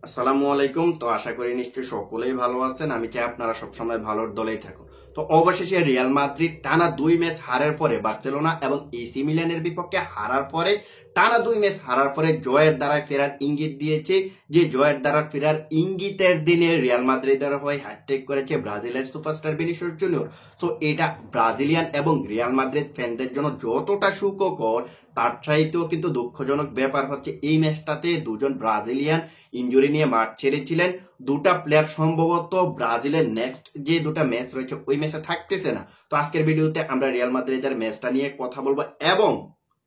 আসসালামু আলাইকুম। তো আশা করি নিশ্চয়ই সকলেই ভালো আছেন। আমি চাই আপনারা সবসময় ভালোর দলেই থাকুন। তো অবশেষে রিয়াল মাদ্রিদ টানা 2 ম্যাচ হারার পরে বার্সেলোনা এবং এসি মিলানের বিপক্ষে হারার পরে টানা 2 ম্যাচ হারার পরে জয়ের দ্বারায় ফেরার ইঙ্গিত দিয়েছে। যে জয়ের দ্বারা ফেরার ইঙ্গিতের দিনে রিয়াল মাদ্রিদের হয়ে হ্যাটট্রিক করেছে ব্রাজিলের সুপারস্টার ভিনিসিয়াস জুনিয়র। তো এটা ব্রাজিলিয়ান এবং রিয়াল মাদ্রিদ ফ্যানদের জন্য যতটা সুখকর, তার চাইতেও কিন্তু দুঃখজনক ব্যাপার হচ্ছে এই ম্যাচটাতে দুজন ব্রাজিলিয়ান ইনজুরি নিয়ে মাঠ ছেড়েছিলেন। দুটা প্লেয়ার সম্ভবত ব্রাজিলের নেক্সট যে দুটা ম্যাচ রয়েছে ওই ম্যাচে থাকতেছে না। তো আজকের ভিডিওতে আমরা রিয়াল মাদ্রিদের ম্যাচটা নিয়ে কথা বলবো এবং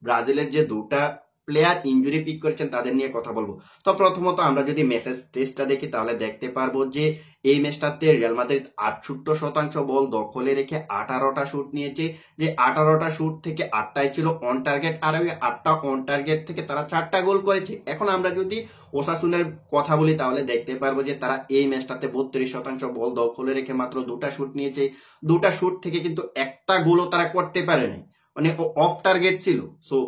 ব্রাজিলের যে দুটা প্লেয়ার ইনজুরি পিক করেছেন তাদের নিয়ে কথা বলবো। তো প্রথমত আমরা যদি ম্যাচের টেস্টটা দেখি তাহলে দেখতে পারবো যে এই ম্যাচটাতে রিয়াল মাদ্রিদ 68% বল দখলে রেখে 18টা শুট নিয়েছে। যে 18টা শুট থেকে 8টাই ছিল অন টার্গেট, আর ওই 8টা অন টার্গেট থেকে তারা 4টা গোল করেছে। এখন আমরা যদি ওসাসুনের কথা বলি তাহলে দেখতে পারবো যে তারা এই ম্যাচটাতে 32% বল দখলে রেখে মাত্র 2টা শুট নিয়েছে। 2টা শুট থেকে কিন্তু একটা গোলও তারা করতে পারেনি, মানে অফ টার্গেট ছিল। সো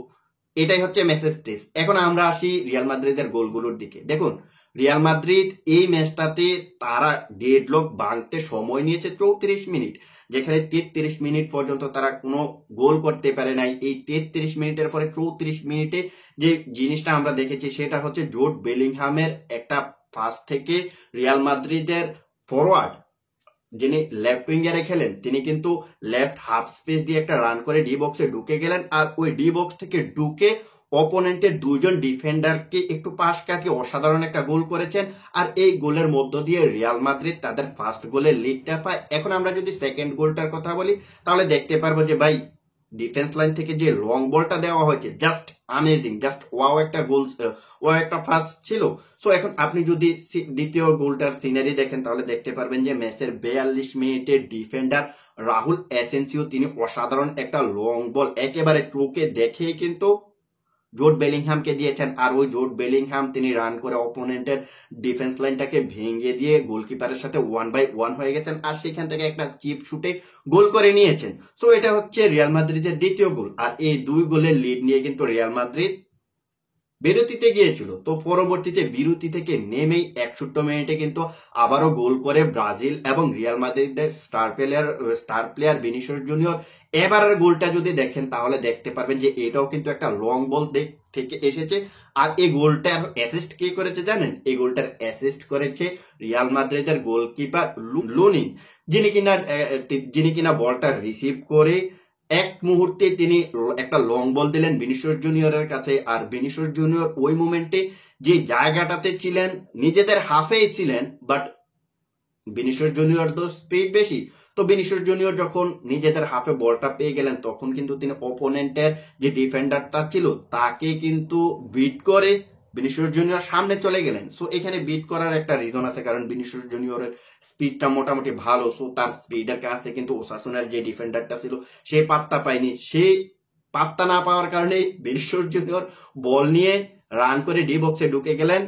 এটাই হচ্ছে মেসেজ টেস্ট। এখন আমরা আসি রিয়াল মাদ্রিদের গোলগুলোর দিকে। দেখুন, রিয়াল মাদ্রিদ এই ম্যাচটাতে তারা ডেডলক ভাঙতে সময় নিয়েছে 34 মিনিট, যেখানে 33 মিনিট পর্যন্ত তারা কোনো গোল করতে পারে নাই। এই 33 মিনিটের পরে 34 মিনিটে যে জিনিসটা আমরা দেখেছি সেটা হচ্ছে জুড বেলিংহামের একটা পাস থেকে রিয়াল মাদ্রিদের ফরওয়ার্ড যিনি লেফট উইঙ্গারে খেলেন তিনি কিন্তু লেফট হাফ স্পেস দিয়ে একটা রান করে ডি বক্সে ঢুকে গেলেন, আর ওই ডি বক্স থেকে ঢুকে অপোনেন্টের দুইজন ডিফেন্ডারকে একটু পাশ কাটিয়ে অসাধারণ একটা গোল করেছেন। আর এই গোলের মধ্য দিয়ে রিয়াল মাদ্রিদ তাদের ফার্স্ট গোলের লিডটা পায়। এখন আমরা যদি সেকেন্ড গোলটার কথা বলি তাহলে দেখতে পারবো যে ভাই ডিফেন্স লাইন থেকে যে লং বলটা দেওয়া হয়েছে জাস্ট আমেজিং, জাস্ট ওয়াও একটা গোল, ওয়াও একটা পাস ছিল। সো এখন আপনি যদি দ্বিতীয় গোলটার সিনারি দেখেন তাহলে দেখতে পারবেন যে ম্যাচের 42 মিনিটের ডিফেন্ডার রাহুল এসেন্সিও তিনি অসাধারণ একটা লং বল একেবারে চোখে দেখেই কিন্তু জোড বেলিংহামকে দিয়েছেন, আর ওই জোড বেলিংহাম তিনি রান করে অপোনেন্টের ডিফেন্স লাইনটাকে ভেঙে দিয়ে গোলকিপারের সাথে 1-1 হয়ে গেছেন, আর সেখান থেকে একটা চিপ শুটে গোল করে নিয়েছেন। সো এটা হচ্ছে রিয়াল মাদ্রিদের দ্বিতীয় গোল, আর এই দুই গোলের লিড নিয়ে কিন্তু রিয়াল মাদ্রিদ বিরতিতে গিয়েছিল। তো পরবর্তীতে বিরতি থেকে নেমেই 61 মিনিটে কিন্তু আবারও গোল করে ব্রাজিল এবং রিয়াল মাদ্রিদের স্টার প্লেয়ার ভিনিসিয়াস জুনিয়র। এবারের গোলটা যদি দেখেন তাহলে দেখতে পারবেন যে এটাও কিন্তু একটা লং বল থেকে এসেছে। আর এই গোলটার অ্যাসিস্ট কে করেছে জানেন? এই গোলটার অ্যাসিস্ট করেছে রিয়াল মাদ্রিদের গোলকিপার লুনিন, যিনি কিনা বলটা রিসিভ করে এক মুহূর্তে তিনি একটা লং বল দিলেন ভিনিসিয়াস জুনিয়রের কাছে। আর ভিনিসিয়াস জুনিয়র ওই মোমেন্টে যে জায়গাটাতে ছিলেন নিজেদের হাফেই ছিলেন, বাট ভিনিসিয়াস জুনিয়র তো স্পিড বেশি। তো ভিনিসিয়াস জুনিয়র যখন নিজেদের হাফে বলটা পেয়ে গেলেন তখন কিন্তু তিনি অপোনেন্টের যে ডিফেন্ডারটা ছিল তাকে কিন্তু বিট করে ভিনিসিয়াস জুনিয়র সামনে চলে গেলেন। সো এখানে বিট করার একটা রিজন আছে, কারণ ভিনিসিয়াস জুনিয়রের স্পিডটা মোটামুটি ভালো। সো তার স্পিডের কাছে কিন্তু ওসাসুনার যে ডিফেন্ডারটা ছিল সে পাত্তা পায়নি। সে পাত্তা না পাওয়ার কারণে ভিনিসিয়াস জুনিয়র বল নিয়ে রান করে ডি বক্সে ঢুকে গেলেন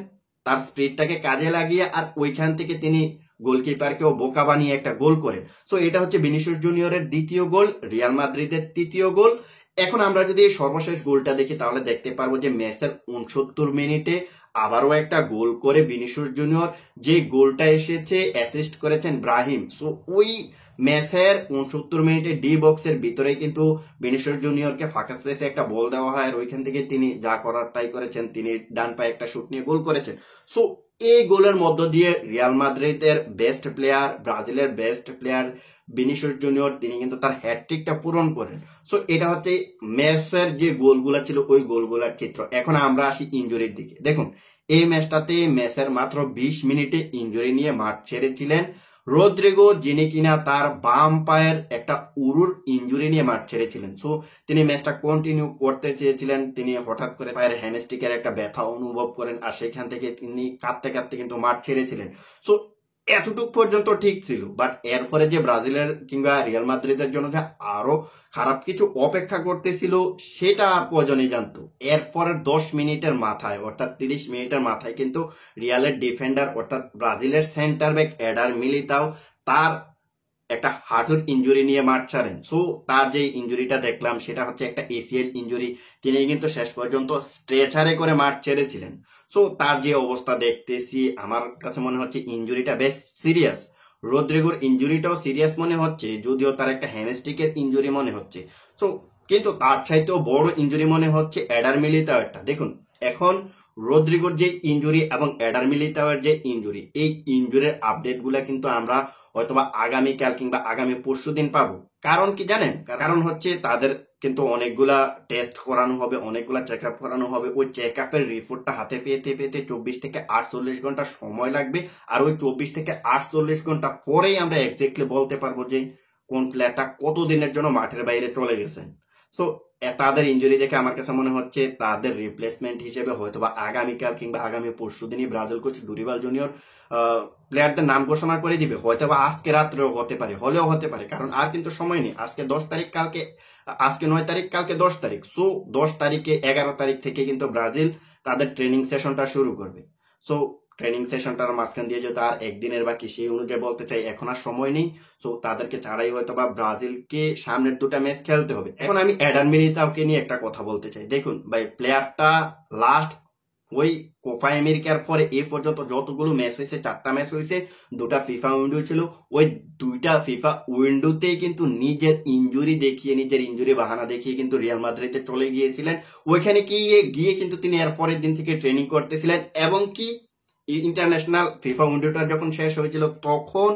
তার স্পিডটাকে কাজে লাগিয়ে, আর ওইখান থেকে তিনি গোলকিপারকেও বোকা বানিয়ে একটা গোল করেন। সো এটা হচ্ছে ভিনিসিয়াস জুনিয়রের দ্বিতীয় গোল, রিয়াল মাদ্রিদের তৃতীয় গোল। এখন আমরা যদি সর্বশেষ গোলটা দেখি তাহলে দেখতে পারবো যে ম্যাচের 69 মিনিটে আবারও একটা গোল করে ভিনিসিয়াস জুনিয়র, যে গোলটা এসেছে অ্যাসিস্ট করেছেন ব্রাহিম। সো ওই ম্যাচের 69 মিনিটে ডি বক্সের ভিতরে কিন্তু ভিনিসিয়াস জুনিয়রকে ফাঁকা স্পেসে একটা বল দেওয়া হয়, আর ওইখান থেকে তিনি যা করার তাই করেছেন, তিনি ডান পায়ে একটা শুট নিয়ে গোল করেছেন। সো এই গোলের মধ্য দিয়ে রিয়াল মাদ্রিদের বেস্ট প্লেয়ার, ব্রাজিলের বেস্ট প্লেয়ার ভিনিসিয়াস জুনিয়র তিনি কিন্তু তার হ্যাটট্রিকটা পূরণ করেন। সো এটা হচ্ছে ম্যাচের যে গোলগুলা ছিল ওই গোলগুলার চিত্র। এখন আমরা আসি ইনজুরির দিকে। দেখুন, এই ম্যাচটাতে ম্যাচের মাত্র 20 মিনিটে ইনজুরি নিয়ে মাঠ ছেড়েছিলেন রদ্রিগো, যিনি কিনা তার বাম পায়ের একটা উরুর ইনজুরি নিয়ে মাঠ ছেড়েছিলেন। সো তিনি ম্যাচটা কন্টিনিউ করতে চেয়েছিলেন, তিনি হঠাৎ করে পায়ের হ্যামস্ট্রিকের একটা ব্যথা অনুভব করেন, আর সেখান থেকে তিনি কাঁদতে কাঁদতে কিন্তু মাঠ ছেড়েছিলেন। সো এতটুক পর্যন্ত ঠিক ছিল, বাট এরপরে যে ব্রাজিলের কিংবা রিয়াল মাদ্রিদের জন্য যে আরো খারাপ কিছু অপেক্ষা করতেছিল সেটা আর কজনই জানতো। এরপরের 10 মিনিটের মাথায় অর্থাৎ 30 মিনিটের মাথায় কিন্তু রিয়ালের ডিফেন্ডার অর্থাৎ ব্রাজিলের সেন্টার ব্যাক এডার মিলিতাও তার একটা হাঁটুর ইনজুরি নিয়ে মাঠ ছাড়েন। সো তার যে ইনজুরিটা দেখলাম সেটা হচ্ছে একটা এসিএল ইনজুরি। তিনি কিন্তু শেষ পর্যন্ত স্ট্রেচারে করে মাঠ ছেড়েছিলেন। সো তার যে অবস্থা দেখতেছি আমার কাছে মনে হচ্ছে ইনজুরিটা বেশ সিরিয়াস। রদ্রিগোর ইনজুরিটাও সিরিয়াস মনে হচ্ছে, যদিও তার একটা হ্যামস্ট্রিকের ইনজুরি মনে হচ্ছে। সো কিন্তু তার চাইতেও বড় ইনজুরি মনে হচ্ছে এডার মিলিতাওয়েরটা। দেখুন এখন রদ্রিগোর যে ইনজুরি এবং এডার মিলিতাওয়ের যে ইনজুরি, এই ইনজুরির আপডেট গুলা কিন্তু আমরা হয়তোবা আগামীকাল কিংবা আগামী পরশু দিন পাবো। কারণ কি জানেন? কারণ হচ্ছে তাদের কিন্তু অনেকগুলা টেস্ট করানো হবে, অনেকগুলা চেক আপ করানো হবে। ওই চেক আপের রিপোর্টটা হাতে পেতে পেতে 24 থেকে 48 ঘন্টা সময় লাগবে। আর ওই 24 থেকে 48 ঘন্টা পরেই আমরা এক্স্যাক্টলি বলতে পারবো যে কোন প্লেয়ারটা কতদিনের জন্য মাঠের বাইরে চলে গেছেন। সো তাদের ইনজুরি দেখে আমার কাছে মনে হচ্ছে তাদের রিপ্লেসমেন্ট হিসেবে হয়তোবা আগামীকাল কিংবা আগামী পরশু দিনই ব্রাজিল কোচ ডুরিবাল জুনিয়র প্লেয়ারদের নাম ঘোষণা করে দিবে। হয়তোবা আজকে রাত্রেও হতে পারে, হলেও হতে পারে, কারণ আর কিন্তু সময় নেই। আজকে 10 তারিখ, কালকে আজকে 9 তারিখ, কালকে 10 তারিখ। সো 10 তারিখে 11 তারিখ থেকে কিন্তু ব্রাজিল তাদের ট্রেনিং সেশনটা শুরু করবে। সো ট্রেনিং সেশনটার মাঝখান দিয়ে যদি আর একদিনের বাকি, সেই অনুযায়ী বলতে চাই এখন আর সময় নেই। সো তাদেরকে ছাড়াই হয়তো বা ব্রাজিলকে সামনের দুটা ম্যাচ খেলতে হবে। এখন আমি এডার মিলিতাওকে নিয়ে একটা কথা বলতে চাই। দেখুন ভাই, প্লেয়ারটা লাস্ট ওই কোপা আমেরিকার পরে এ পর্যন্ত যতগুলো ম্যাচ হয়েছে, 4টা ম্যাচ হয়েছে, 2টা ফিফা উইন্ডো ছিল। ওই 2টা ফিফা উইন্ডোতেই কিন্তু নিজের ইনজুরি দেখিয়ে, নিজের ইনজুরি বাহানা দেখিয়ে কিন্তু রিয়াল মাদ্রিদে চলে গিয়েছিলেন। ওইখানে গিয়ে কিন্তু তিনি এর পরের দিন থেকে ট্রেনিং করতেছিলেন, এবং কি ইন্টারন্যাশনাল ফিফা উইন্ডোটা যখন শেষ হয়েছিল তখন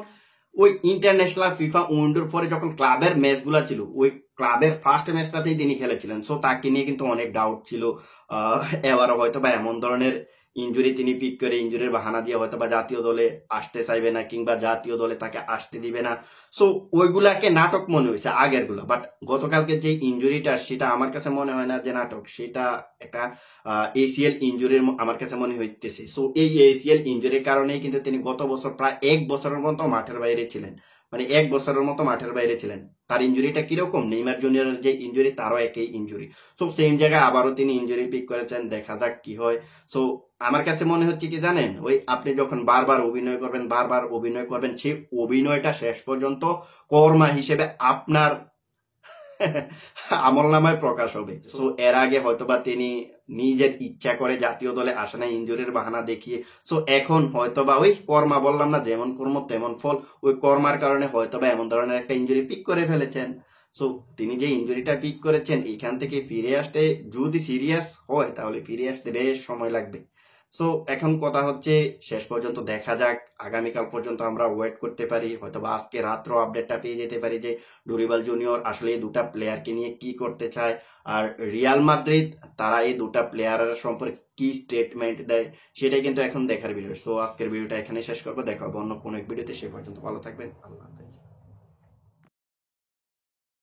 ওই ইন্টারন্যাশনাল ফিফা উইন্ডোর পরে যখন ক্লাবের ম্যাচগুলো ছিল, ওই ক্লাবের ফার্স্ট ম্যাচটাতেই তিনি খেলেছিলেন। সো তাকে নিয়ে কিন্তু অনেক ডাউট ছিল। এবারও হয়তো বা এমন ধরনের ইনজুরি তিনি পিক করে, ইনজুরির বাহানা দিয়ে হয়তো বা জাতীয় দলে আসতে চাইবে না কিংবা জাতীয় দলে তাকে আসতে দিবে না। সো ওইগুলাকে নাটক মনে হয়েছে আগের গুলো, বাট গতকালকে যে ইনজুরিটা, সেটা আমার কাছে মনে হয় না যে নাটক, সেটা একটা এসিএল ইনজুরির আমার কাছে মনে হইতেছে। সো এই এসিএল ইনজুরির কারণেই কিন্তু তিনি গত বছর প্রায় 1 বছরের মতো মাঠের বাইরে ছিলেন। মানে 1 বছরের মতো মাঠের বাইরে ছিলেন। তার ইনজুরিটা কিরকম, নেইমার জুনিয়রের যে ইনজুরি তারও একই ইনজুরি। সো সেম জায়গায় আবারও তিনি ইনজুরি পিক করেছেন, দেখা যাক কি হয়। সো আমার কাছে মনে হচ্ছে কি জানেন, ওই আপনি যখন বারবার অভিনয় করবেন, সেই অভিনয়টা শেষ পর্যন্ত কর্মা হিসেবে আপনার আমল নামায় প্রকাশ হবে। সো এর আগে হয়তোবা তিনি নিজের ইচ্ছা করে জাতীয় দলে আসে না, ইনজুরির বাহানা দেখিয়ে। সো এখন হয়তোবা ওই কর্মা, বললাম না যেমন কর্ম তেমন ফল, ওই কর্মার কারণে হয়তোবা এমন ধরনের একটা ইনজুরি পিক করে ফেলেছেন। সো তিনি যে ইনজুরিটা পিক করেছেন, এখান থেকে ফিরে আসতে যদি সিরিয়াস হয় তাহলে ফিরে আসতে বেশ সময় লাগবে। সো এখন কথা হচ্ছে শেষ পর্যন্ত দেখা যাক, আগামীকাল পর্যন্ত আমরা ওয়েট করতে পারি। হয়তো বা আজকে রাত্র আপডেটটা পেয়ে যেতে পারি যে ডুরিবাল জুনিয়র আসলে এই 2টা প্লেয়ারকে নিয়ে কি করতে চায়, আর রিয়াল মাদ্রিদ তারা এই 2টা প্লেয়ারের সম্পর্কে কি স্টেটমেন্ট দেয়, সেটাই কিন্তু এখন দেখার বিষয়। সো আজকের ভিডিওটা এখানে শেষ করবো। দেখা হবে অন্য কোনো এক ভিডিওতে। সে পর্যন্ত ভালো থাকবেন। আল্লাহ।